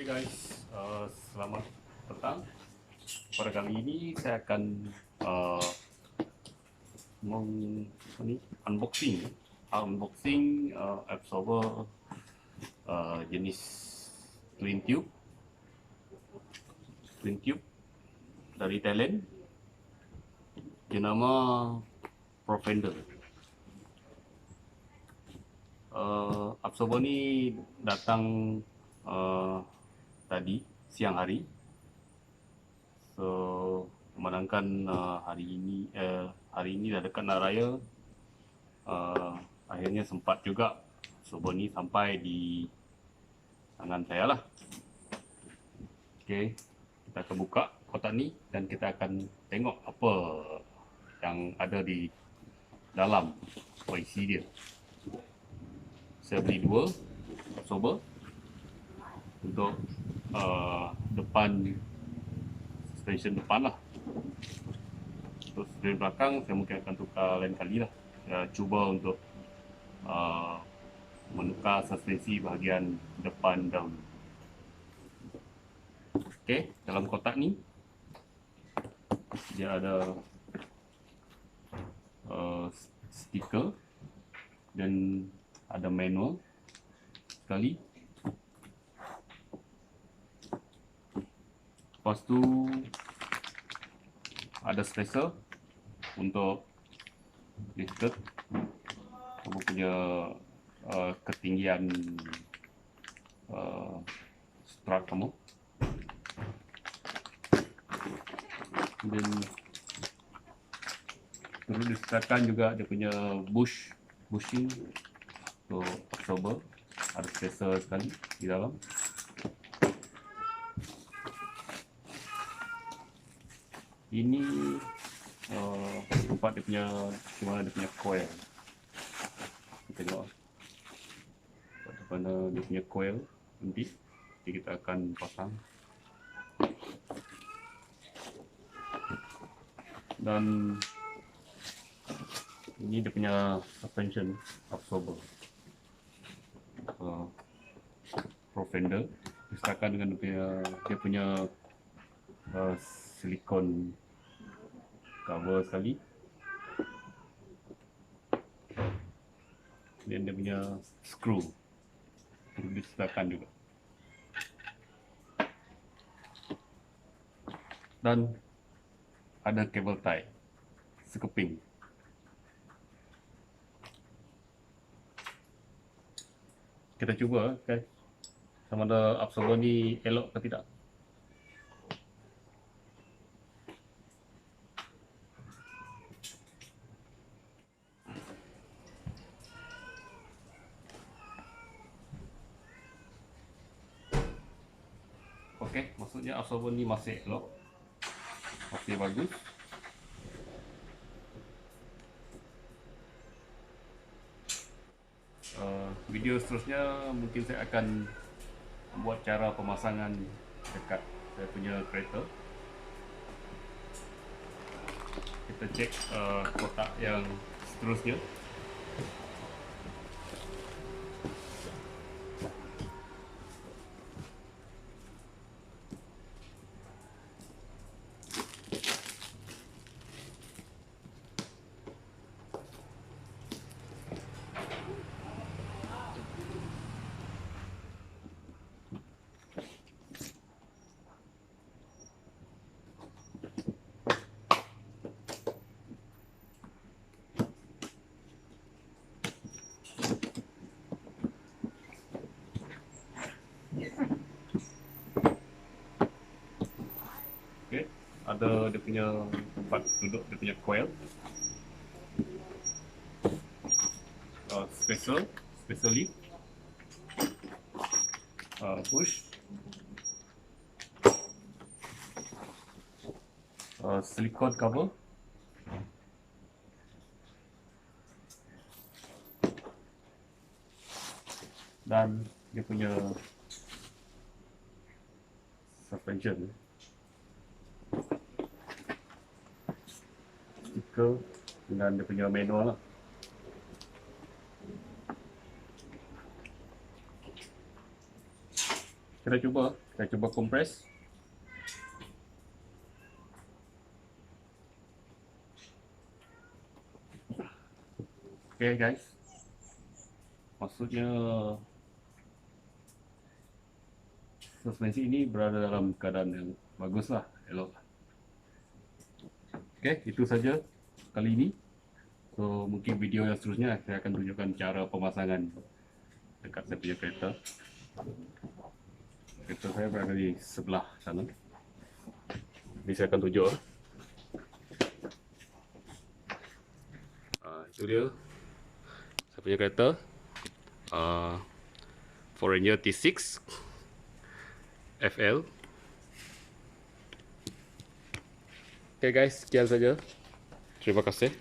Okay guys, selamat petang. Pada kali ini saya akan uh, unboxing absorber jenis twin tube dari Thailand, jenama PROFENDER. Absorber ni datang tadi siang hari. So memandangkan hari ini dah dekat nak raya, akhirnya sempat juga absorber ni sampai di tangan saya lah. Okay, kita akan buka kotak ni dan kita akan tengok apa yang ada di dalam isi dia. Saya beli dua absorber untuk depan suspension depan lah. Terus dari belakang saya mungkin akan tukar lain kali lah. Saya cuba untuk menukar suspensi bahagian depan dahulu. Okey, dalam kotak ni dia ada stiker dan ada manual sekali. Lepas tu ada spacer untuk lifted kamu punya ketinggian strap kamu. Dan perlu disediakan juga dia punya bushing untuk absorber. Ada spacer sekali di dalam. Ini tempat dia punya, di mana dia punya coil. Kita tengok pada mana dia punya coil nanti. Jadi kita akan pasang. Dan ini dia punya suspension absorber PROFENDER, disediakan dengan dia punya silikon cover sekali. Dan dia punya screw perlu disediakan juga. Dan ada kabel tie sekeping. Kita cuba guys, sama ada absorber ni elok ke tidak. Okey, maksudnya absorber ni masih elok, masih bagus. Video seterusnya mungkin saya akan buat cara pemasangan dekat saya punya kereta. Kita cek kotak yang seterusnya. Okay, ada dia punya tempat duduk, dia punya coil, spacer leaf, push, silicone cover, dan dia punya suspension. Stiker dengan dia punya manual lah. kita cuba kompres. Okay guys, maksudnya suspensi ini berada dalam keadaan yang bagus lah, elok. Okay, itu saja kali ini. So mungkin video yang seterusnya saya akan tunjukkan cara pemasangan dekat saya punya kereta. Kereta saya berada di sebelah sana. Jadi saya akan tunjuk. Itu dia saya punya kereta. Foreigner T6 FL. Okay guys, sekian saja. Terima kasih.